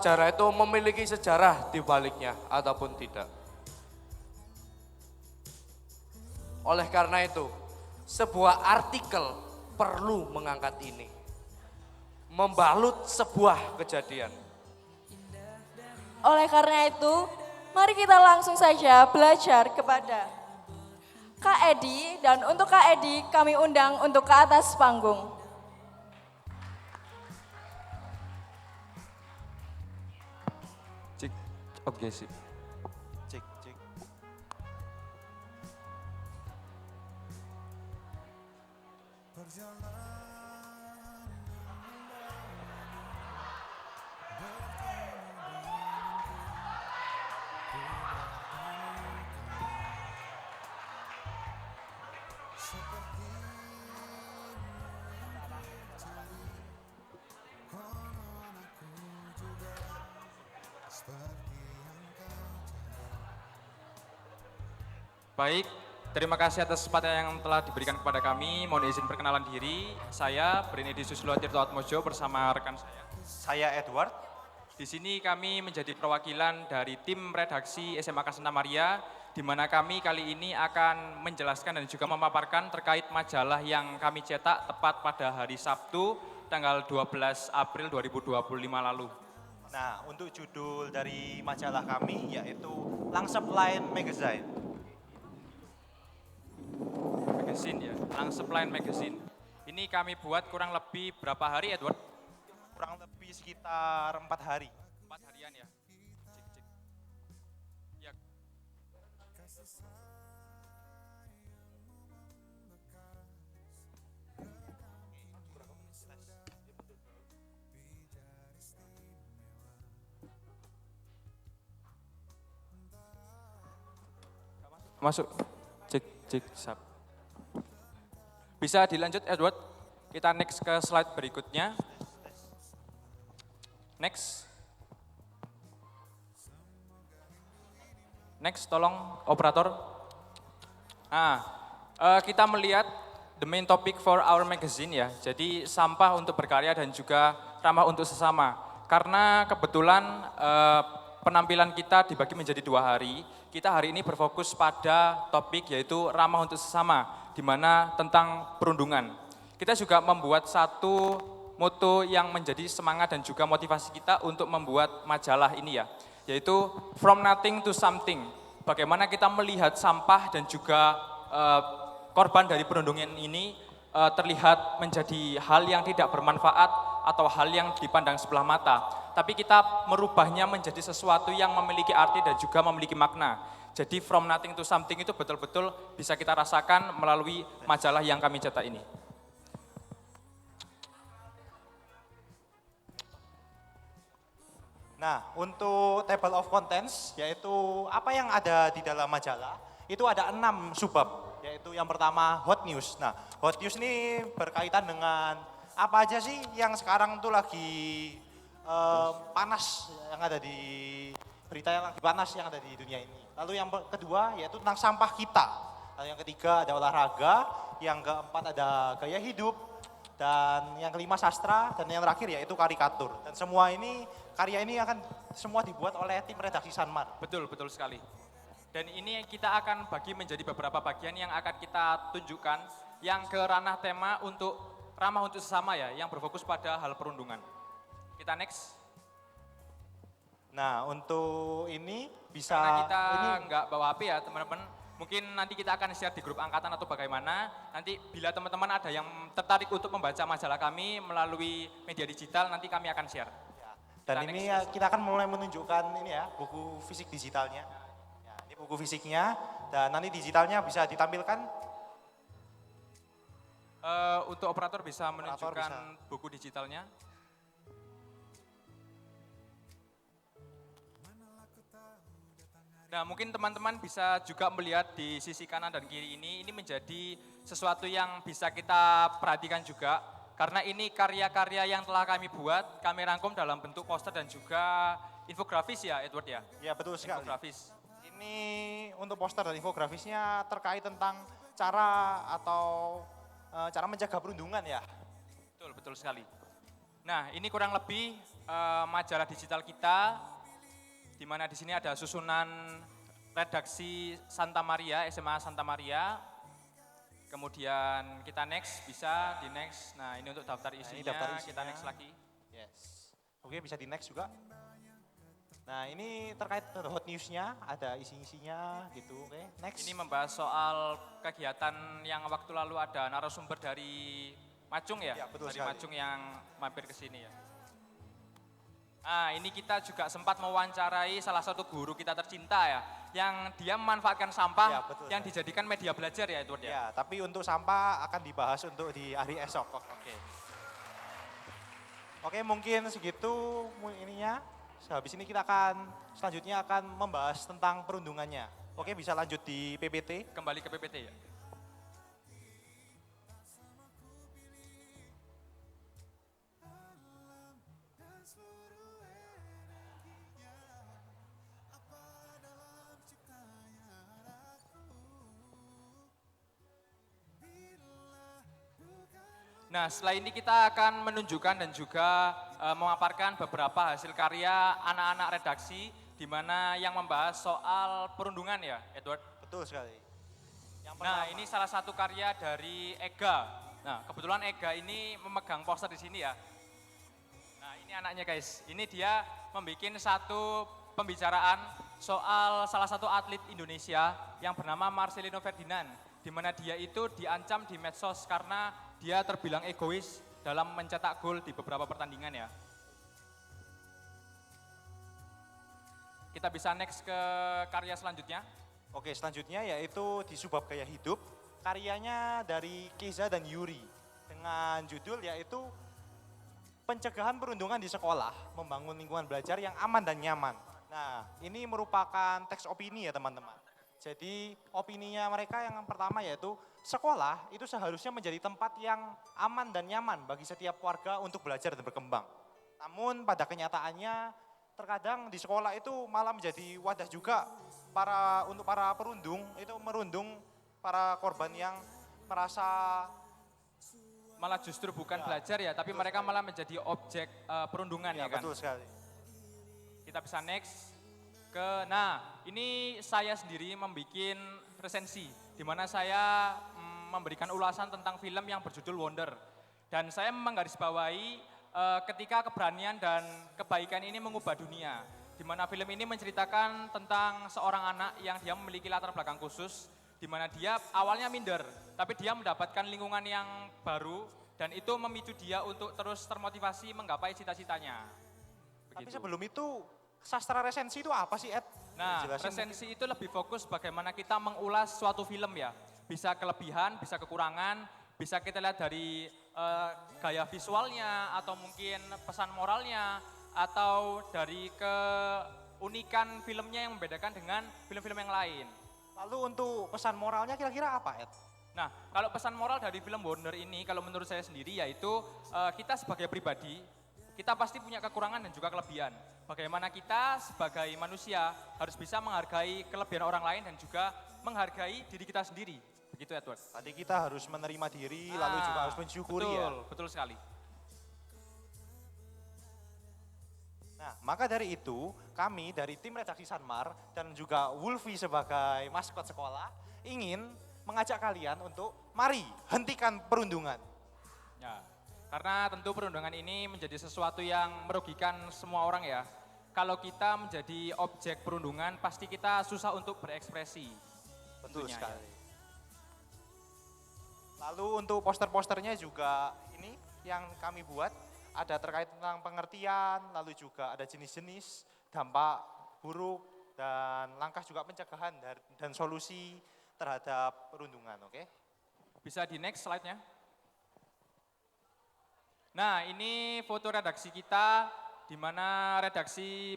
sejarah itu memiliki sejarah di baliknya ataupun tidak. Oleh karena itu, sebuah artikel perlu mengangkat ini. Membalut sebuah kejadian. Oleh karena itu, mari kita langsung saja belajar kepada Kak Edi, dan untuk Kak Edi kami undang untuk ke atas panggung. Cek, oke sip. Cek, cek. Baik, terima kasih atas kesempatan yang telah diberikan kepada kami. Mohon izin perkenalan diri. Saya Brinedi Susilo Tirto Atmojo bersama rekan saya. Saya Edward. Di sini kami menjadi perwakilan dari tim redaksi SMA Kasena Maria, di mana kami kali ini akan menjelaskan dan juga memaparkan terkait majalah yang kami cetak tepat pada hari Sabtu, tanggal 12 April 2025 lalu. Nah, untuk judul dari majalah kami yaitu Langsep Line Magazine. Magazine ya, Langsep Line Magazine. Ini kami buat kurang lebih berapa hari, Edward? Kurang lebih sekitar 4 hari. 4 harian ya. Cek, cek. Ya. Masuk. Cek, cek, sap. Bisa dilanjut, Edward? Kita next ke slide berikutnya. Next. Next, tolong operator. Kita melihat the main topic for our magazine ya. Jadi sampah untuk berkarya dan juga ramah untuk sesama. Karena kebetulan penampilan kita dibagi menjadi 2 hari. Kita hari ini berfokus pada topik yaitu ramah untuk sesama, di mana tentang perundungan. Kita juga membuat satu moto yang menjadi semangat dan juga motivasi kita untuk membuat majalah ini ya, yaitu from nothing to something. Bagaimana kita melihat sampah dan juga korban dari perundungan ini terlihat menjadi hal yang tidak bermanfaat atau hal yang dipandang sebelah mata. Tapi kita merubahnya menjadi sesuatu yang memiliki arti dan juga memiliki makna. Jadi from nothing to something itu betul-betul bisa kita rasakan melalui majalah yang kami cetak ini. Nah, untuk table of contents, yaitu apa yang ada di dalam majalah, itu ada 6 subbab, yaitu yang pertama hot news. Nah, hot news ini berkaitan dengan apa aja sih yang sekarang tuh lagi panas, yang ada di berita yang lagi panas yang ada di dunia ini. Lalu yang kedua yaitu tentang sampah kita. Lalu yang ketiga ada olahraga, yang keempat ada gaya hidup, dan yang kelima sastra, dan yang terakhir yaitu karikatur. Dan semua ini, karya ini akan semua dibuat oleh tim redaksi Sanmar. Betul, betul sekali. Dan ini kita akan bagi menjadi beberapa bagian yang akan kita tunjukkan yang ke ranah tema untuk ramah untuk sesama ya, yang berfokus pada hal perundungan. Kita next. Nah, untuk ini bisa Karena kita ini nggak bawa HP ya teman-teman, mungkin nanti kita akan share di grup angkatan atau bagaimana. Nanti bila teman-teman ada yang tertarik untuk membaca majalah kami melalui media digital, nanti kami akan share. ya. Dan Kita ini next. ya, kita akan mulai menunjukkan ini ya, buku fisik digitalnya. Ya, ini buku fisiknya, dan nanti digitalnya bisa ditampilkan. Untuk operator bisa Operator menunjukkan bisa. buku digitalnya. Nah, mungkin teman-teman bisa juga melihat di sisi kanan dan kiri ini menjadi sesuatu yang bisa kita perhatikan juga. Karena ini karya-karya yang telah kami buat, kami rangkum dalam bentuk poster dan juga infografis ya Edward ya? Ya, betul sekali. Infografis. Ini untuk poster dan infografisnya terkait tentang cara atau cara menjaga perundungan ya. Betul, betul sekali. Nah, ini kurang lebih majalah digital kita, di mana di sini ada susunan redaksi Santa Maria, SMA Santa Maria. Kemudian kita next, bisa di next. Nah ini untuk daftar isinya, daftar kita isinya. next lagi. Yes. Oke, bisa di next juga. Nah, ini terkait dengan hot news-nya, ada isi-isinya gitu. Oke, next. Ini membahas soal kegiatan yang waktu lalu ada narasumber dari Macung ya? Ya, betul dari sekali. Macung yang mampir ke sini ya. Nah, ini kita juga sempat mewawancarai salah satu guru kita tercinta ya, yang dia memanfaatkan sampah Ya, betul yang sekali. dijadikan media belajar ya Edward ya. Ya, tapi untuk sampah akan dibahas untuk di hari esok. Oke. Oke, mungkin segitu ininya. Habis ini kita akan selanjutnya akan membahas tentang perundungannya. Oke, bisa lanjut di PPT. Kembali ke PPT ya. Nah, setelah ini kita akan menunjukkan dan juga memaparkan beberapa hasil karya anak-anak redaksi di mana yang membahas soal perundungan ya, Edward. Betul sekali. Yang Nah, pertama. ini salah satu karya dari Ega. Nah, kebetulan Ega ini memegang poster di sini ya. Nah, ini anaknya guys. Ini dia membuat satu pembicaraan soal salah satu atlet Indonesia yang bernama Marcelino Ferdinand, di mana dia itu diancam di medsos karena dia terbilang egois dalam mencetak gol di beberapa pertandingan ya. Kita bisa next ke karya selanjutnya. Oke, selanjutnya yaitu di Subab Gaya Hidup, karyanya dari Keza dan Yuri dengan judul yaitu Pencegahan Perundungan di Sekolah, Membangun Lingkungan Belajar yang Aman dan Nyaman. Nah, ini merupakan teks opini ya teman-teman. Jadi opininya mereka yang pertama yaitu sekolah itu seharusnya menjadi tempat yang aman dan nyaman bagi setiap warga untuk belajar dan berkembang. Namun pada kenyataannya terkadang di sekolah itu malah menjadi wadah juga untuk para perundung, itu merundung para korban yang merasa Malah justru bukan Ya, belajar ya, tapi betul mereka sekali. malah menjadi objek perundungan ya, kan. betul sekali. Kita bisa next ke, nah ini saya sendiri membuat resensi di mana saya memberikan ulasan tentang film yang berjudul Wonder. Dan saya menggarisbawahi ketika keberanian dan kebaikan ini mengubah dunia. Di mana film ini menceritakan tentang seorang anak yang dia memiliki latar belakang khusus, di mana dia awalnya minder, tapi dia mendapatkan lingkungan yang baru dan itu memicu dia untuk terus termotivasi menggapai cita-citanya. Tapi Begitu. sebelum itu sastra resensi itu apa sih Ed? Nah, Jelasin resensi itu lebih fokus bagaimana kita mengulas suatu film ya. Bisa kelebihan, bisa kekurangan, bisa kita lihat dari gaya visualnya, atau mungkin pesan moralnya, atau dari keunikan filmnya yang membedakan dengan film-film yang lain. Lalu untuk pesan moralnya kira-kira apa Ed? Nah, kalau pesan moral dari film Wonder ini, kalau menurut saya sendiri yaitu kita sebagai pribadi, kita pasti punya kekurangan dan juga kelebihan. Bagaimana kita sebagai manusia harus bisa menghargai kelebihan orang lain dan juga menghargai diri kita sendiri. Begitu Edward. Tadi kita harus menerima diri, lalu juga harus mensyukuri betul, ya. Betul sekali. Nah, maka dari itu kami dari tim redaksi Sanmar dan juga Wolfie sebagai maskot sekolah ingin mengajak kalian untuk mari hentikan perundungan. Ya, karena tentu perundungan ini menjadi sesuatu yang merugikan semua orang ya. Kalau kita menjadi objek perundungan, pasti kita susah untuk berekspresi. Betul Tentunya, sekali. Lalu untuk poster-posternya juga ini yang kami buat ada terkait tentang pengertian, lalu juga ada jenis-jenis, dampak buruk, dan langkah juga pencegahan dan solusi terhadap perundungan, oke? Bisa di next slide-nya. Nah, ini foto redaksi kita, di mana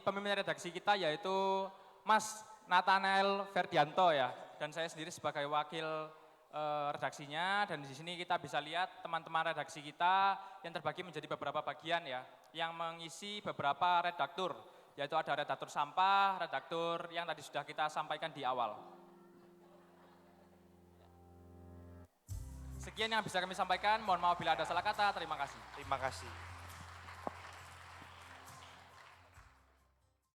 pemimpin redaksi kita yaitu Mas Nathanael Ferdianto ya, dan saya sendiri sebagai wakil redaksinya, dan di sini kita bisa lihat teman-teman redaksi kita yang terbagi menjadi beberapa bagian ya, yang mengisi beberapa redaktur, yaitu ada redaktur sampah, redaktur yang tadi sudah kita sampaikan di awal. Sekian yang bisa kami sampaikan, mohon maaf bila ada salah kata, terima kasih. Terima kasih.